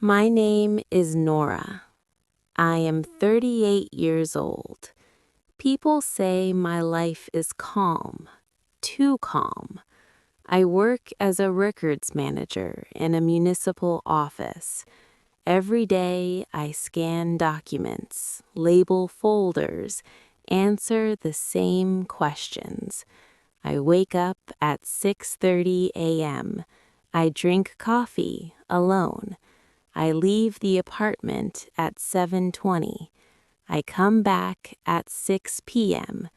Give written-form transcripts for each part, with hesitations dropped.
My name is Nora. I am 38 years old. People say my life is calm, too calm. I work as a records manager in a municipal office. Every day I scan documents, label folders, answer the same questions. I wake up at 6:30 a.m. I drink coffee alone. I leave the apartment at 7:20. I come back at 6 p.m.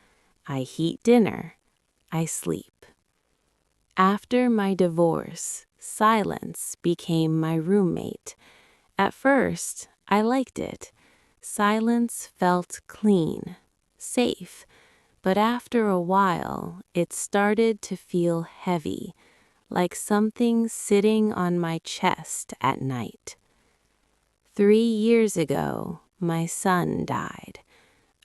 I heat dinner. I sleep. After my divorce, silence became my roommate. At first, I liked it. Silence felt clean, safe, but after a while, it started to feel heavy, like something sitting on my chest at night. 3 years ago, my son died.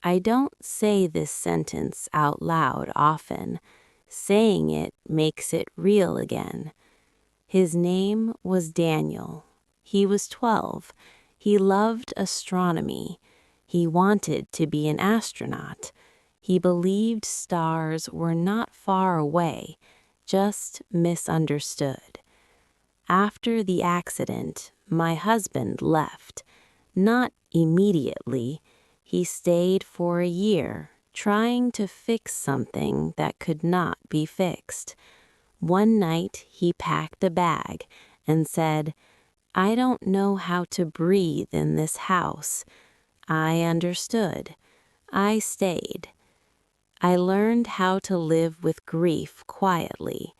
I don't say this sentence out loud often. Saying it makes it real again. His name was Daniel. He was 12. He loved astronomy. He wanted to be an astronaut. He believed stars were not far away, just misunderstood. After the accident, my husband left. Not immediately. He stayed for a year, trying to fix something that could not be fixed. One night, he packed a bag and said, "I don't know how to breathe in this house." I understood. I stayed. I learned how to live with grief quietly.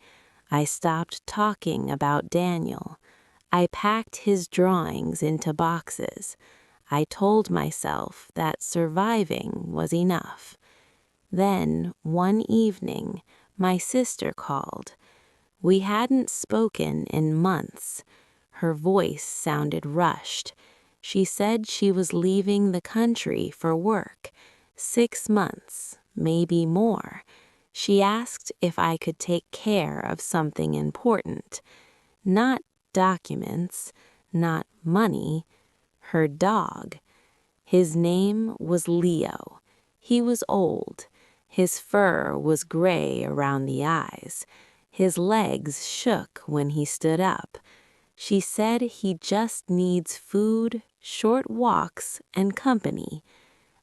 I stopped talking about Daniel. I packed his drawings into boxes. I told myself that surviving was enough. Then, one evening, my sister called. We hadn't spoken in months. Her voice sounded rushed. She said she was leaving the country for work. 6 months, maybe more. She asked if I could take care of something important. Not documents, not money, her dog. His name was Leo. He was old. His fur was gray around the eyes. His legs shook when he stood up. She said he just needs food, short walks, and company.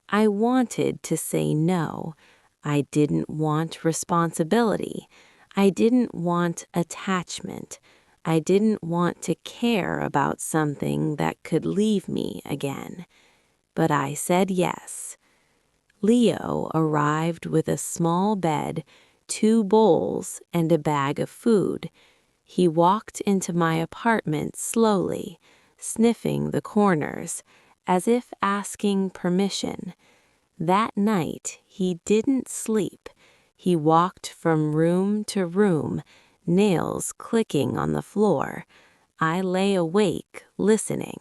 I wanted to say no. I didn't want responsibility. I didn't want attachment. I didn't want to care about something that could leave me again. But I said yes. Leo arrived with a small bed, 2 bowls, and a bag of food. He walked into my apartment slowly, sniffing the corners, as if asking permission. That night, he didn't sleep. He walked from room to room, nails clicking on the floor. I lay awake, listening.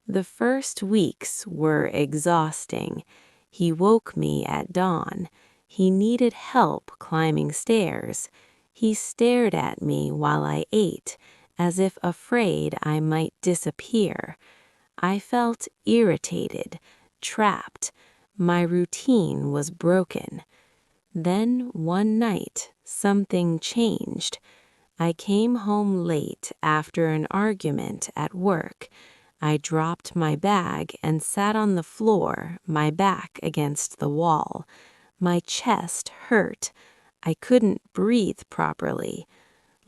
The first weeks were exhausting. He woke me at dawn. He needed help climbing stairs. He stared at me while I ate, as if afraid I might disappear. I felt irritated, trapped. My routine was broken. Then one night, something changed. I came home late after an argument at work. I dropped my bag and sat on the floor, my back against the wall. My chest hurt. I couldn't breathe properly.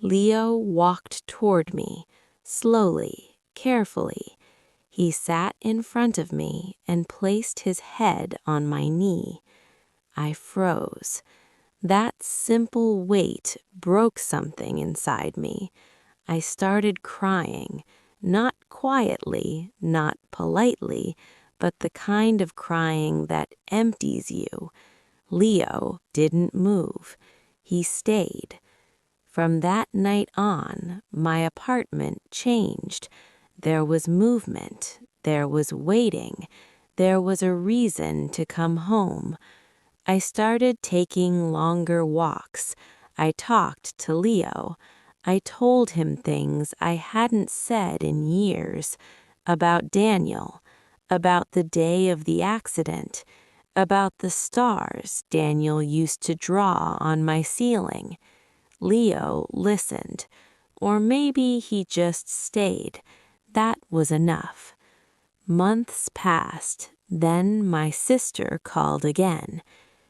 Leo walked toward me, slowly, carefully. He sat in front of me and placed his head on my knee. I froze. That simple wait broke something inside me. I started crying, not quietly, not politely, but the kind of crying that empties you. Leo didn't move. He stayed. From that night on, my apartment changed. There was movement. There was waiting. There was a reason to come home. I started taking longer walks. I talked to Leo. I told him things I hadn't said in years. about Daniel, about the day of the accident, about the stars Daniel used to draw on my ceiling. Leo listened, or maybe he just stayed. That was enough. Months passed, then my sister called again.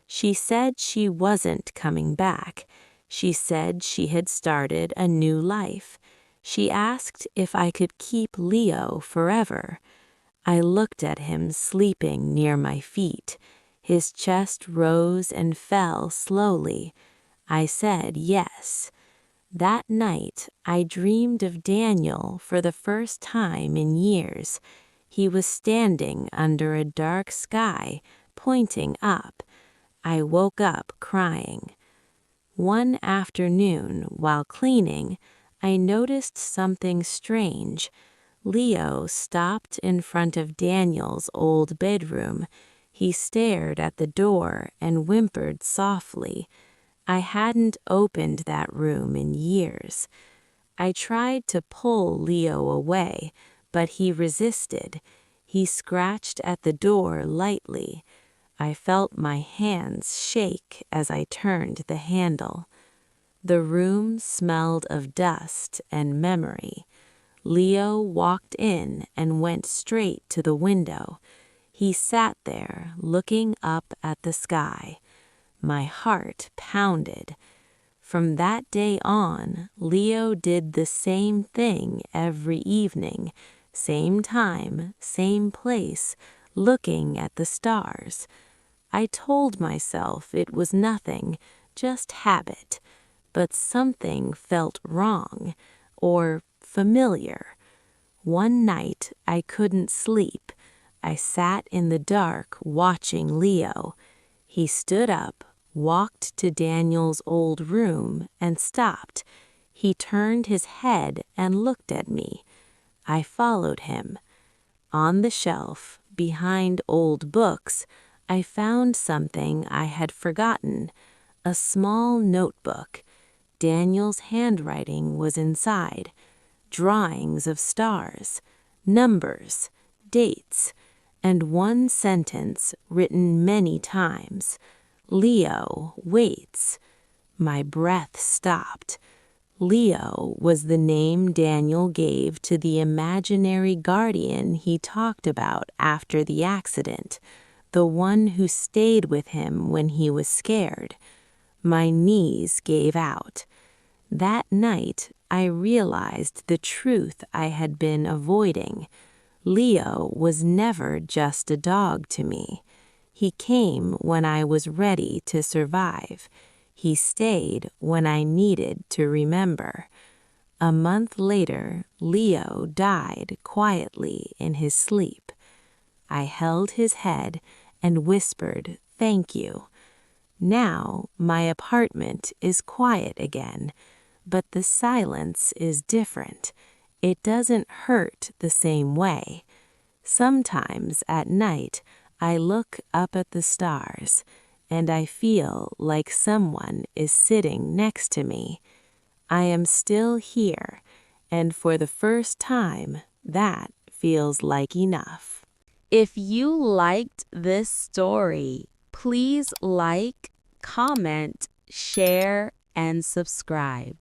She said she wasn't coming back. She said she had started a new life. She asked if I could keep Leo forever. I looked at him sleeping near my feet. His chest rose and fell slowly. I said yes. That night, I dreamed of Daniel for the first time in years. He was standing under a dark sky, pointing up. I woke up crying. One afternoon, while cleaning, I noticed something strange. Leo stopped in front of Daniel's old bedroom. He stared at the door and whimpered softly. I hadn't opened that room in years. I tried to pull Leo away, but he resisted. He scratched at the door lightly. I felt my hands shake as I turned the handle. The room smelled of dust and memory. Leo walked in and went straight to the window. He sat there, looking up at the sky. My heart pounded. From that day on, Leo did the same thing every evening, same time, same place, looking at the stars. I told myself it was nothing, just habit, but something felt wrong, or familiar. One night I couldn't sleep. I sat in the dark watching Leo. He stood up, walked to Daniel's old room, and stopped. He turned his head and looked at me. I followed him. On the shelf, behind old books, I found something I had forgotten, a small notebook. Daniel's handwriting was inside. Drawings of stars, numbers, dates, and one sentence written many times. Leo waits. My breath stopped. Leo was the name Daniel gave to the imaginary guardian he talked about after the accident, the one who stayed with him when he was scared. My knees gave out. That night, I realized the truth I had been avoiding. Leo was never just a dog to me. He came when I was ready to survive. He stayed when I needed to remember. A month later, Leo died quietly in his sleep. I held his head and whispered, "Thank you." Now my apartment is quiet again, but the silence is different. It doesn't hurt the same way. Sometimes at night, I look up at the stars, and I feel like someone is sitting next to me. I am still here, and for the first time, that feels like enough. If you liked this story, please like, comment, share, and subscribe.